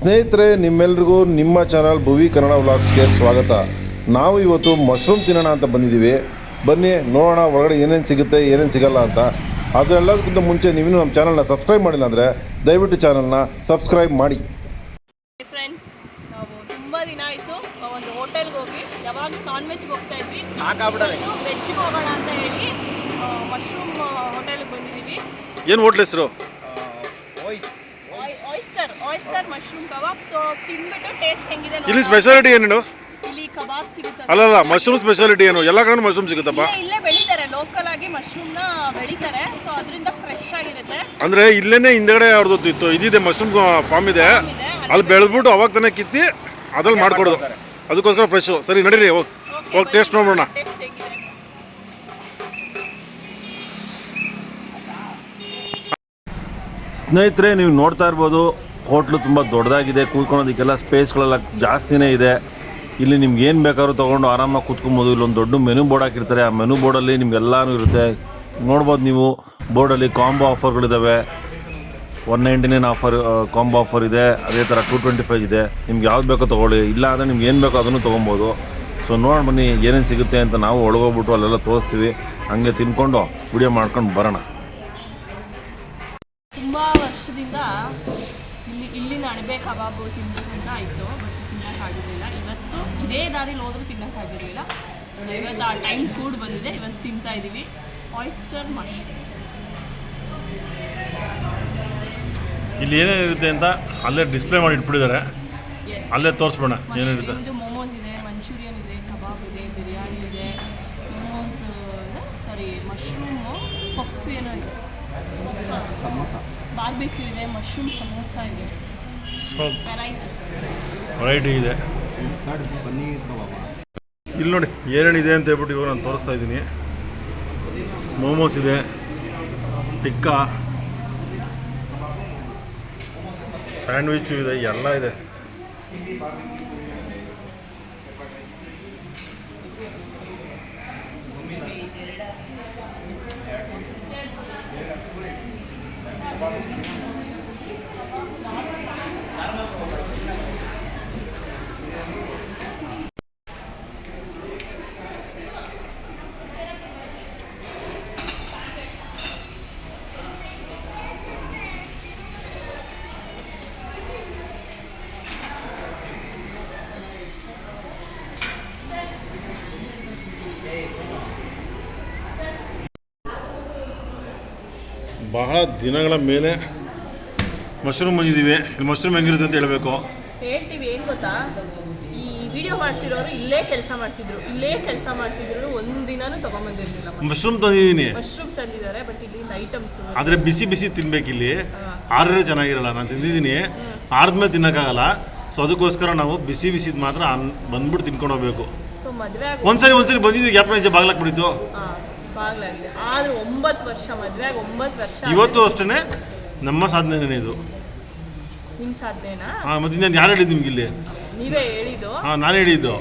ಸ್ನೇಹಿತರೆ, ನಿಮ್ಮೆಲ್ರಿಗೂ ನಿಮ್ಮ ಚಾನಲ್ ಭುವಿ ಕನ್ನಡ ವ್ಲಾಗ್ಸ್ಗೆ ಸ್ವಾಗತ. ನಾವು ಇವತ್ತು ಮಶ್ರೂಮ್ ತಿನ್ನೋಣ ಅಂತ ಬಂದಿದ್ದೀವಿ. ಬನ್ನಿ ನೋಡೋಣ ಒಳಗಡೆ ಏನೇನು ಸಿಗುತ್ತೆ ಏನೇನು ಸಿಗಲ್ಲ ಅಂತ. ಅದೆಲ್ಲದಕ್ಕಿಂತ ಮುಂಚೆ ನೀವಿನ್ನೂ ನಮ್ಮ ಚಾನಲ್ನ ಸಬ್ಸ್ಕ್ರೈಬ್ ಮಾಡಿಲ್ಲ ಅಂದರೆ ದಯವಿಟ್ಟು ಚಾನಲ್ನ ಸಬ್ಸ್ಕ್ರೈಬ್ ಮಾಡಿ. ಫ್ರೆಂಡ್ಸ್, ನಾವು ತುಂಬ ದಿನ ಆಯಿತು ಒಂದು ಹೋಟೆಲ್ಗೆ ಹೋಗಿ, ಯಾವಾಗಲೂ ನಾನ್ ವೆಜ್ಗೆ ಹೋಗ್ತಾ ಇದ್ವಿ, ವೆಜ್ಗೆ ಹೋಗೋಣ ಅಂತ ಹೇಳಿ ಮಶ್ರೂಮ್ ಹೋಟೆಲ್ಗೆ ಬಂದಿದ್ದೀವಿ. ಏನು ಹೋಟ್ಲ್ ಹೆಸರು? Oyster mushroom kebab. ಸೊ ತಿಂದ್ಬಿಟ್ಟು ಟೇಸ್ಟ್ ಹೆಂಗಿದೆ. ಇಲ್ಲಿ ಸ್ಪೆಷಾಲಿಟಿ ಏನೇನು? ಇಲ್ಲಿ ಕಬಾಬ್ ಸಿಗುತ್ತೆ. ಅಲ್ಲ, ಮಶ್ರೂಮ್ ಸ್ಪೆಷಾಲಿಟಿ ಏನು? ಎಲ್ಲ ಕಡೆ ಮಶ್ರೂಮ್ ಸಿಗುತ್ತಪ್ಪ. ಇಲ್ಲೇ ಬೆಳಿತಾರೆ, ಲೋಕಲ್ ಆಗಿ ಮಶ್ರೂಮ್ನ ಬೆಳಿತಾರೆ. ಸೊ ಅದರಿಂದ ಫ್ರೆಶ್ ಆಗಿರುತ್ತೆ. ಅಂದ್ರೆ ಇಲ್ಲೇನೆ ಹಿಂದೆಗಡೆ ಅವ್ರದ್ದು ಇತ್ತು, ಇದಿದೆ ಮಶ್ರೂಮ್ ಫಾರ್ಮ್ ಇದೆ, ಅಲ್ಲಿ ಬೆಳೆದ್ಬಿಟ್ಟು ಅವಾಗ ತಾನೇ ಕಿತ್ತಿ ಅದ್ರಲ್ಲಿ ಮಾಡ್ಕೊಡೋದು. ಅದಕ್ಕೋಸ್ಕರ ಫ್ರೆಶ್. ಸರಿ ನಡೀರಿ, ಹೋಗಿ ಟೇಸ್ಟ್ ನೋಡೋಣ. ಸ್ನೇಹಿತರೆ, ನೀವು ನೋಡ್ತಾ ಇರ್ಬೋದು, ಹೋಟ್ಲು ತುಂಬ ದೊಡ್ಡದಾಗಿದೆ. ಕೂತ್ಕೊಳ್ಳೋದಕ್ಕೆಲ್ಲ ಸ್ಪೇಸ್ಗಳೆಲ್ಲ ಜಾಸ್ತಿನೇ ಇದೆ. ಇಲ್ಲಿ ನಿಮ್ಗೆ ಏನು ಬೇಕಾದ್ರೂ ತೊಗೊಂಡು ಆರಾಮಾಗಿ ಕೂತ್ಕೊಬೋದು. ಇಲ್ಲೊಂದು ದೊಡ್ಡ ಮೆನು ಬೋರ್ಡ್ ಹಾಕಿರ್ತಾರೆ. ಆ ಮೆನು ಬೋರ್ಡಲ್ಲಿ ನಿಮ್ಗೆಲ್ಲನೂ ಇರುತ್ತೆ. ನೋಡ್ಬೋದು ನೀವು, ಬೋರ್ಡಲ್ಲಿ ಕಾಂಬೋ ಆಫರ್ಗಳಿದ್ದಾವೆ. 199 ಆಫರ್ ಕಾಂಬೋ ಆಫರ್ ಇದೆ. ಅದೇ ಥರ 225 ಇದೆ. ನಿಮ್ಗೆ ಯಾವ್ದು ಬೇಕೋ ತೊಗೊಳ್ಳಿ. ಇಲ್ಲ ಅಂದರೆ ನಿಮ್ಗೆ ಏನು ಬೇಕೋ ಅದನ್ನು ತೊಗೊಬೋದು. ಸೊ ನೋಡಿ ಬನ್ನಿ ಏನೇನು ಸಿಗುತ್ತೆ ಅಂತ. ನಾವು ಒಳಗೋಗ್ಬಿಟ್ಟು ಅಲ್ಲೆಲ್ಲ ತೋರಿಸ್ತೀವಿ. ಹಂಗೆ ತಿನ್ಕೊಂಡು ವಿಡಿಯೋ ಮಾಡ್ಕೊಂಡು ಬರೋಣ. ತುಂಬ ವರ್ಷದಿಂದ ಇಲ್ಲಿನ ಅಣಬೆ ಕಬಾಬು ತಿನ್ನಬೇಕಂತ ಆಯಿತು, ಬಟ್ ತಿನ್ನೋಕ್ಕಾಗಿರಲಿಲ್ಲ. ಇವತ್ತು ಇದೇ ದಾರಿಲಿ ಹೋದ್ರೂ ತಿನ್ನೋಕ್ಕಾಗಿರಲಿಲ್ಲ. ಇವತ್ತು ಆ ಟೈಮ್ ಫುಡ್ ಬಂದಿದೆ, ಇವತ್ತು ತಿಂತಾ ಇದ್ದೀವಿ ಆಯಿಸ್ಟರ್ ಮಶ್ರೂಮ್. ಇಲ್ಲಿ ಏನೇನಿರುತ್ತೆ ಅಂತ ಅಲ್ಲೇ ಡಿಸ್ಪ್ಲೇ ಮಾಡಿ ಇಟ್ಬಿಟ್ಟಿದ್ದಾರೆ. ಅಲ್ಲೇ ತೋರಿಸ್ಬೋಣ ಏನಿರುತ್ತೆ. ಇದು ಮೋಮೋಸ್ ಇದೆ, ಮಂಚೂರಿಯನ್ ಇದೆ, ಕಬಾಬ್ ಇದೆ, ಬಿರಿಯಾನಿ ಇದೆ, ಮೋಮೋಸ್ ಮಶ್ರೂಮು ಪಫ್ ಏನೋ ಇದೆ, ಸಮೋಸ, ಬಾರ್ಬಿಕ್ಯೂ ಇದೆ, ಮಶ್ರೂಮ್ ಸಮೋಸ ಇದೆ, ವೆರೈಟಿ ಇದೆ. ಇಲ್ಲಿ ನೋಡಿ ಏನೇನಿದೆ ಅಂತ ಹೇಳ್ಬಿಟ್ಟು ಇವಾಗ ನಾನು ತೋರಿಸ್ತಾ ಇದ್ದೀನಿ. ಮೋಮೋಸ್ ಇದೆ, ಟಿಕ್ಕಾ, ಸ್ಯಾಂಡ್ವಿಚ್ಚು ಇದೆ, ಎಲ್ಲ ಇದೆ. ಬಹಳ ದಿನಗಳ ಮೇಲೆ ಮಶ್ರೂಮ್ ಬಂದಿದ್ದೀವಿ. ಇಲ್ಲಿ ಮಶ್ರೂಮ್ ಹೆಂಗಿರುತ್ತೆ ಅಂತ ಹೇಳ್ಬೇಕು. ಹೇಳ್ತೀವಿ. ಏನು ಗೊತ್ತಾ, ಈ ವಿಡಿಯೋ ಮಾಡ್ತಿರೋರು ಇಲ್ಲೇ ಕೆಲಸ ಮಾಡ್ತಿದ್ರು, ಒಂದಿನೂ ತೊಗೊಂಬಂದಿರಲಿಲ್ಲ. ಮಶ್ರೂಮ್ ತಂದಿದ್ದೀನಿ, ಮಶ್ರೂಮ್ ತಂದಿದ್ದಾರೆ, ಬಟ್ ಇಲ್ಲಿ ಐಟಮ್ಸ್ ಆದರೆ ಬಿಸಿ ತಿನ್ಬೇಕು. ಇಲ್ಲಿ ಆರಿದ್ರೆ ಚೆನ್ನಾಗಿರಲ್ಲ. ನಾನು ತಿಂದಿದ್ದೀನಿ, ಆರಿದ್ಮೇಲೆ ತಿನ್ನೋಕ್ಕಾಗಲ್ಲ. ಸೊ ಅದಕ್ಕೋಸ್ಕರ ನಾವು ಬಿಸಿದು ಮಾತ್ರ ಬಂದ್ಬಿಟ್ಟು ತಿನ್ಕೊಂಡು ಹೋಗ್ಬೇಕು. ಸೊ ಮದುವೆ ಒಂದ್ಸರಿ ಬಂದಿದ್ವಿ, ಗ್ಯಾಪ್ ನೈಜ ಬಾಗ್ಲಾಕ್ಬಿಟ್ಟಿತ್ತು. ಬಾಗ್ಲಾಗಿದೆ. ಆದ್ರೆ 9 ವರ್ಷ ಮದುವೆ ಆಗಿ 9 ವರ್ಷ. ಇವತ್ತು ಅಷ್ಟೇ ನಮ್ಮ ಸಾಧನೆನೇ ಇದು. ನಿಮ್ಮ ಸಾಧನೆನಾ? ಮತ್ತೆ ನಾನು ಯಾರು ಹೇಳಿದ್ದು ನಿಮ್ಗೆ? ಇಲ್ಲಿ ನೀವೇ ಹೇಳಿದ್ದು. ನಾನು ಹೇಳಿದ್ದು.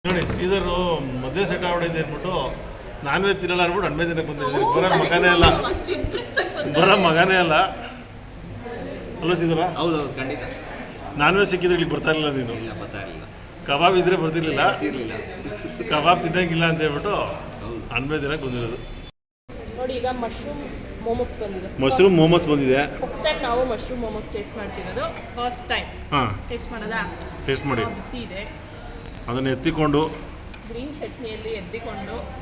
ನೋಡಿ, ಶ್ರೀಧರು ಮದುವೆ ಸೆಟ್ ಆಗ್ಬಿಟ್ಟಿದೆ ಅಂದ್ಬಿಟ್ಟು ನಾನ್ ವೆಜ್ ತಿನ್ನಲ್ಲ ಅಂದ್ಬಿಟ್ಟು ಅಣ್ಮೆ ದಿನಕ್ಕೆ ಬಂದಿದ್ದೀವಿ. ಬರೋ ಮಗನೇ ಅಲ್ಲ ಅಲ್ಲೋ ಶ್ರೀಧರ? ಹೌದು, ಖಂಡಿತ. ನಾನ್ ವೆಜ್ ಸಿಕ್ಕಿದ್ರೆ ಇಲ್ಲಿ ಬರ್ತಾ ಇರಲಿಲ್ಲ ನೀನು. ಬರ್ತಾ ಇರಲಿಲ್ಲ. ಕಬಾಬ್ ಇದ್ರೆ ಬರ್ತಿರ್ಲಿಲ್ಲ. ಕಬಾಬ್ ತಿನ್ನಂಗಿಲ್ಲ ಅಂತ ಹೇಳ್ಬಿಟ್ಟು ಅಣ್ಮೆ ದಿನಕ್ಕೆ ಬಂದಿರೋದು. ನೋಡಿ, ಈಗ ಮಶ್ರೂಮ್ ಮೋಮೋಸ್ ಬಂದಿದೆ. ಮಶ್ರೂಮ್ ಮೋಮೋಸ್ ಬಂದಿದೆ. ಫಸ್ಟ್ ಟೈಮ್ ನಾವು ಮಶ್ರೂಮ್ ಮೋಮೋಸ್ ಟೇಸ್ಟ್ ಮಾಡ್ತಿರೋದು. ಫಸ್ಟ್ ಟೈಮ್ ಟೇಸ್ಟ್ ಮಾಡೋದಾ? ಟೇಸ್ಟ್ ಮಾಡಿ. ಬಿಸಿ ಇದೆ. ಅದನ್ನು ಎತ್ತಿಕೊಂಡು ಗ್ರೀನ್ ಚಟ್ನಿಯಲ್ಲಿ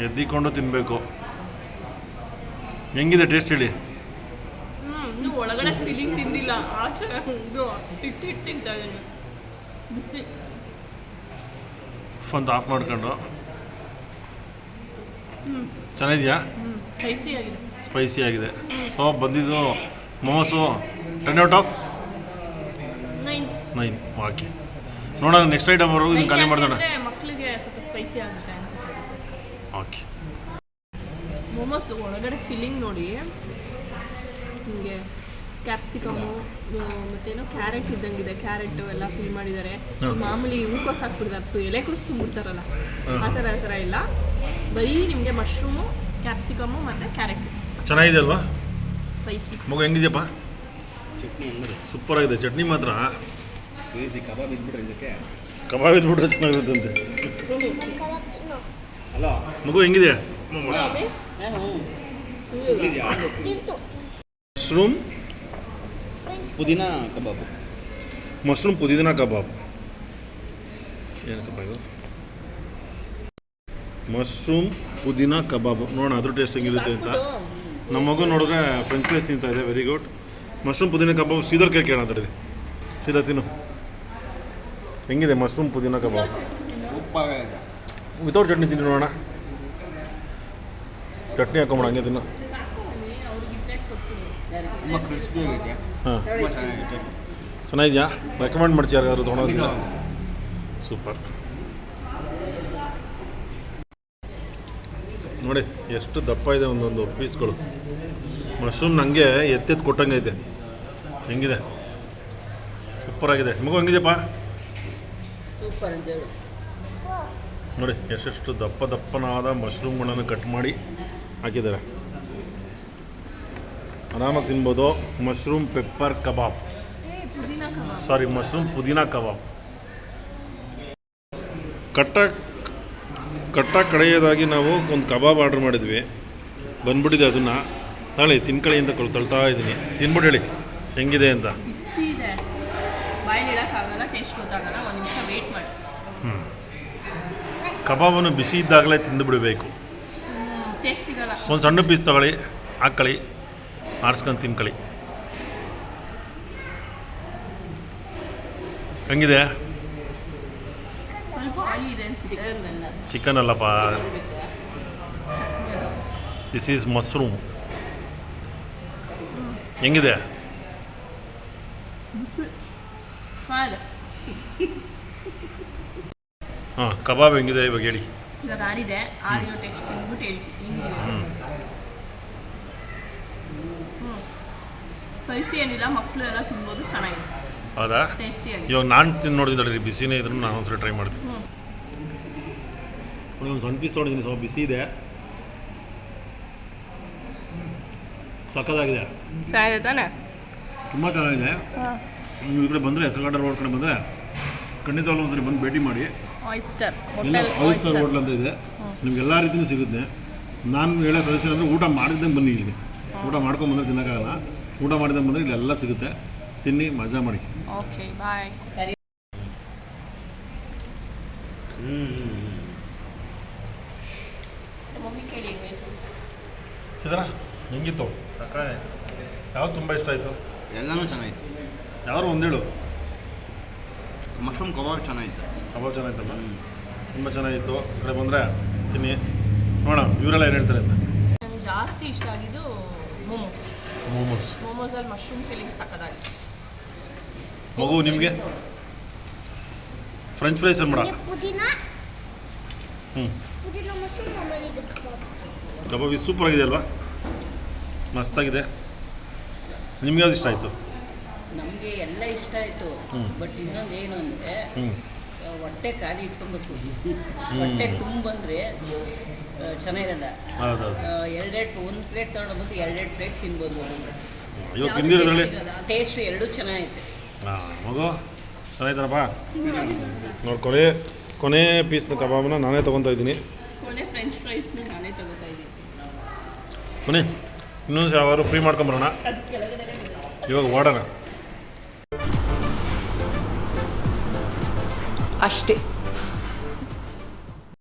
ಎದ್ದಿಕೊಂಡು ತಿನ್ನಬೇಕು. ಹೆಂಗಿದೆ ಟೇಸ್ಟ್ ಹೇಳಿ? ಇನ್ನು ಒಳಗಡೆ ಫೀಲಿಂಗ್ ತಿಂದಿಲ್ಲ, ಆಚೆ ಇದು ಹಿಟ್ಟು ತಿಂತಾ ಇದ್ದೀನಿ. ಬಿಸಿ ಅಂತ ಆಫ್ ಮಾಡ್ಕೊಂಡು. ಚೆನ್ನಾಗಿದೆಯಾ? ಸ್ಪೈಸಿ ಆಗಿದೆ. ಸೊ ಬಂದಿದ್ದು ಮೋಮೋಸು 10 out of 9. ಓಕೆ, ನೋಡೋಣ ನೆಕ್ಸ್ಟ್ ಐಟಮ್ ಬರೋದು. ಇದನ್ನು ಖಾಲಿ ಮಾಡೋಣ. ಮಕ್ಕಳಿಗೆ ಸ್ವಲ್ಪ ಸ್ಪೈಸಿ ಆಗುತ್ತೆ ಅನ್ಸುತ್ತೆ. ಓಕೆ, ಮೋಮೋಸ್ ಒಳಗಡೆ ಫಿಲ್ಲಿಂಗ್ ನೋಡಿ, ನಿಮಗೆ ಕ್ಯಾಪ್ಸಿಕಮು ಮತ್ತೇನೋ ಕ್ಯಾರೆಟ್ ಇದ್ದಂಗಿದೆ, ಕ್ಯಾರೆಟು ಎಲ್ಲ ಫಿಲ್ ಮಾಡಿದ್ದಾರೆ. ಮಾಮೂಲಿ ಹೂಕೋಸು ಹಾಕ್ಬಿಡ್ತಾರೆ, ಅಥವಾ ಎಲೆಕೋಸು ತುಂಬಿಡ್ತಾರಲ್ಲ, ಆ ಥರ ಇಲ್ಲ. ಬರೀ ನಿಮಗೆ ಮಶ್ರೂಮು ಕ್ಯಾಪ್ಸಿಕಮ್ಮು ಮತ್ತು ಕ್ಯಾರೆಟ್ ಚೆನ್ನಾಗಿದೆ ಅಲ್ವಾ ಸ್ಪೈಸಿ. ಮಗು ಹೆಂಗಿದೆಯಪ್ಪ? ಚಟ್ನಿ ಹೆಂಗಿದೆ? ಸೂಪರ್ ಆಗಿದೆ ಚಟ್ನಿ ಮಾತ್ರ. ಸೇರಿಸಿ ಕಬಾಬ್ ಇದ್ಬಿಟ್ರೆ ಇದಕ್ಕೆ ಕಬಾಬ್ ಇದ್ಬಿಟ್ರೆ ಚೆನ್ನಾಗಿರುತ್ತಂತೆ. ಅಲ್ಲ ಮಗು ಹೆಂಗಿದೆ? ಮಶ್ರೂಮ್ ಪುದೀನ ಕಬಾಬು. ಮಶ್ರೂಮ್ ಪುದೀನ ಕಬಾಬ್. ಏನಕ್ಕಪ್ಪ ಇದು? ಮಶ್ರೂಮ್ ಪುದೀನ ಕಬಾಬ್. ನೋಡೋಣ ಅದ್ರ ಟೇಸ್ಟ್ ಹೆಂಗಿರುತ್ತೆ ಅಂತ. ನಮ್ಮ ಮಗು ನೋಡಿದ್ರೆ ಫ್ರೆಂಚ್ ಫ್ರೈಸ್ ತಿಂತಾ ಇದೆ. Very good. ಮಶ್ರೂಮ್ ಪುದೀನ ಕಬಾಬ್ ಶ್ರೀಧರ್ ಕೈ ಕೇಳೋಣ ತಡಿ. ಶ್ರೀಧರ್ ತಿನ್ನು. ಹೆಂಗಿದೆ ಮಶ್ರೂಮ್ ಪುದೀನ ಕಬಾಬ್? ಉಪ್ಪಾಗಿದೆ. ವಿತೌಟ್ ಚಟ್ನಿ ತಿನ್ನು ನೋಡೋಣ. ಚಟ್ನಿ ಹಾಕೊಂಬಿಡ ಹಂಗೆ ತಿನ್ನು. ತುಂಬ ಕ್ರಿಸ್ಪಿ ಆಗಿದೆ. ಹಾಂ ತುಂಬ ಚೆನ್ನಾಗಿದೆ. ಚೆನ್ನಾಗಿದೆಯಾ? ರೆಕಮೆಂಡ್ ಮಾಡ್ತೀಯ ಯಾರಿಗಾದ್ರು ತೊಗೊಳೋದಿಲ್ಲ? ಸೂಪರ್. ನೋಡಿ ಎಷ್ಟು ದಪ್ಪ ಇದೆ ಒಂದೊಂದು ಪೀಸ್ಗಳು. ಮಶ್ರೂಮ್ ನನಗೆ ಎತ್ತೆತ್ತು ಕೊಟ್ಟಂಗೆ ಐತೆ. ಹೆಂಗಿದೆ? ಸೂಪರಾಗಿದೆ. ಮಗು ಹೆಂಗಿದೆಯಪ್ಪ? ನೋಡಿ ಎಷ್ಟೆಷ್ಟು ದಪ್ಪ ದಪ್ಪನಾದ ಮಶ್ರೂಮ್ಗಳನ್ನು ಕಟ್ ಮಾಡಿ ಹಾಕಿದ್ದಾರೆ. ಆರಾಮಾಗಿ ತಿನ್ಬೋದು. ಮಶ್ರೂಮ್ ಪೆಪ್ಪರ್ ಕಬಾಬ್, ಪುದೀನ ಕಬಾಬ್. ಸಾರಿ ಮಶ್ರೂಮ್ ಪುದೀನ ಕಬಾಬ್. ಕಟ್ಟ ಕಡೆಯದಾಗಿ ನಾವು ಒಂದು ಕಬಾಬ್ ಆರ್ಡ್ರ್ ಮಾಡಿದ್ವಿ, ಬಂದ್ಬಿಟ್ಟಿದೆ. ಅದನ್ನು ತಾಳಿ ತಿನ್ಕಳಿ ಅಂತ ತಳ್ತಾ ಇದ್ದೀನಿ. ತಿನ್ಬಿಟ್ಟು ಹೇಳಿ ಹೆಂಗಿದೆ ಅಂತ. ಬಿಸಿ ಇದೆ, ಬಾಯಲ್ಲಿ ಇಡೋಕ್ಕಾಗಲ್ಲ, ಟೇಸ್ಟ್ ಗೊತ್ತಾಗಲ್ಲ. ಒಂದು ನಿಮಿಷ ವೇಟ್ ಮಾಡಿ. ಕಬಾಬನ್ನು ಬಿಸಿ ಇದ್ದಾಗಲೇ ತಿಂದು ಬಿಡಬೇಕು. ಟೇಸ್ಟ್ ಸಿಗಲ್ಲ. ಒಂದು ಸಣ್ಣ ಪೀಸ್ ತಗೊಳ್ಳಿ, ಹಾಕ್ಕೊಳ್ಳಿ, ಆರಿಸ್ಕೊಂಡು ತಿನ್ಕೊಳ್ಳಿ. ಹೆಂಗಿದೆ? ಸ್ವಲ್ಪ ಆಯಿಲ್ ಇದೆ ಅನ್ಸುತ್ತೆ. ಚಿಕನ್ ಅಲ್ಲಪ್ಪ, ದಿಸ್ ಈಸ್ ಮಶ್ರೂಮ್. ಹೆಂಗಿದೆ? ಹಾಂ, ಕಬಾಬ್ ಹೆಂಗಿದೆ ಇವಾಗ ಹೇಳಿ. ಇವಾಗ ಆರಿದೆ, ಆರಿರೋ ಟೇಸ್ಟ್ ತಿಂದ್ಬಿಟ್ಟು ಹೇಳ್ತೀನಿ ಹಿಂಗಿದೆ. ಸ್ಪೈಸಿ ಏನಿಲ್ಲ, ಮಕ್ಕಳು ಎಲ್ಲ ತಿನ್ಬೋದು, ಚೆನ್ನಾಗಿದೆ, ಹೌದಾ? ಟೇಸ್ಟಿಯಾಗಿ. ಇವಾಗ ನಾನು ತಿಂದು ನೋಡಿದ್ದೀನಿ, ಬಿಸಿನೇ ಇದ್ರೂ ನಾನು ಒಂದ್ಸಲ ಟ್ರೈ ಮಾಡ್ತೀನಿ. ಒಂದು ಸಣ್ಣ ಪೀಸ್ ತೊಗೊಂಡಿದ್ದೀನಿ, ಸ್ವಲ್ಪ ಬಿಸಿ ಇದೆ, ಸಕ್ಕತ್ತಾಗಿದೆ, ಚೆನ್ನಾಗಿದೆ ತಾನೆ? ತುಂಬ ಚೆನ್ನಾಗಿದೆ. ನೀವು ಈ ಕಡೆ ಬಂದರೆ ಹೆಸರುಘಟ್ಟ ರೋಡ್ ಕಡೆ ಬಂದರೆ ಖಂಡಿತವಾಗ್ಲೂ ಒಂದ್ಸರಿ ಬಂದು ಭೇಟಿ ಮಾಡಿ. ಆಯಿಸ್ಟರ್ ಇಲ್ಲ, ಹೋಟೆಲ್, ಆಯಿಸ್ಟರ್ ಹೋಟ್ಲ್ ಅಂತ ಇದೆ. ನಿಮ್ಗೆ ಎಲ್ಲ ರೀತಿಯೂ ಸಿಗುತ್ತೆ. ನಾನು ಹೇಳೋ ಸಜೆಷನ್ ಅಂದರೆ ಊಟ ಮಾಡಿದ್ದಂಗೆ ಬನ್ನಿ ಇಲ್ಲಿ. ಊಟ ಮಾಡ್ಕೊಂಬಂದ್ರೆ ತಿನ್ನೋಕ್ಕಾಗಲ್ಲ. ಊಟ ಮಾಡಿದಂಗೆ ಬಂದರೆ ಇಲ್ಲೆಲ್ಲ ಸಿಗುತ್ತೆ. ತಿನ್ನಿ, ಮಜಾ ಮಾಡಿ. ಓಕೆ, ಬಾಯ್. ಮಮ್ಮಿ ಕೇಳಿ ಸಿದ್ರಾ ಹೆಂಗಿತ್ತು? ಯಾವ್ದು ತುಂಬ ಇಷ್ಟ ಆಯಿತು? ಎಲ್ಲನೂ ಚೆನ್ನಾಗಿತ್ತು. ಯಾರು ಒಂದೇಳು. ಮಶ್ರೂಮ್ ಕಬಾಬ್ ಚೆನ್ನಾಗಿತ್ತು. ಕಬಾಬ್ ಚೆನ್ನಾಗಿತ್ತಲ್ಲ, ತುಂಬ ಚೆನ್ನಾಗಿತ್ತು. ಈ ಕಡೆ ಬಂದರೆ ತಿನ್ನಿ, ನೋಡೋಣ ಇವರೆಲ್ಲ ಏನು ಹೇಳ್ತಾರೆ ಅಂತ. ನಂಗೆ ಜಾಸ್ತಿ ಇಷ್ಟ ಆಗಿದ್ದು ಮೋಮೋಸಲ್ಲಿ ಮಶ್ರೂಮ್ ಫೀಲಿಂಗ್ ಸಕ್ಕದಾಗಿ. ಮಗು ನಿಮಗೆ ಫ್ರೆಂಚ್ ಫ್ರೈಸ್ ಅನ್ಬೇಡ. ಕಬಾಬ್ ಸೂಪರ್ ಆಗಿದೆ ಅಲ್ವಾ? ಮಸ್ತಾಗಿದೆ. ನಿಮ್ಗೆ ಯಾವ್ದು ಇಷ್ಟ ಆಯಿತು? ನಮಗೆ ಎಲ್ಲ ಇಷ್ಟ ಆಯಿತು. ಬಟ್ ಇನ್ನೊಂದು ಏನು ಅಂದರೆ ಹೊಟ್ಟೆ ಖಾಲಿ ಇಟ್ಕೊಬೇಕು. ಹೊಟ್ಟೆ ತುಂಬಂದರೆ ಚೆನ್ನಾಗಿರಲ್ಲ. ಹೌದೌದು. ಒಂದು ಪ್ಲೇಟ್ ತೊಗೊಂಡು ಬಂದು 2 ಪ್ಲೇಟ್ ತಿನ್ಬೋದು. ಇವತ್ತು ತಿಂದಿರೋದ್ರಲ್ಲಿ ಟೇಸ್ಟ್ ಎರಡೂ ಚೆನ್ನಾಗೈತೆ. ಹಾಂ, ಮಗು ಚೆನ್ನಾಗಿದ್ದಾರಪ್ಪ. ನೋಡಿ, ಕೊನೆ ಪೀಸ್ನ ಕಬಾಬ್ನ ನಾನೇ ತೊಗೊತಾ ಇದ್ದೀನಿ. ಕೊನೆ ಫ್ರೆಂಚ್ ಫ್ರೈಸ್ನ ನಾನೇ ತಗೋತಾ ಇದ್ದೀನಿ. ಕೊನೆ ಇನ್ನೊಂದು ಯಾವಾರು ಫ್ರೀ ಮಾಡ್ಕೊಂಬರೋಣ. ಅದು ಕೆಳಗಡೆ ಇವಾಗ ಓಡೋಣ ಅಷ್ಟೇ.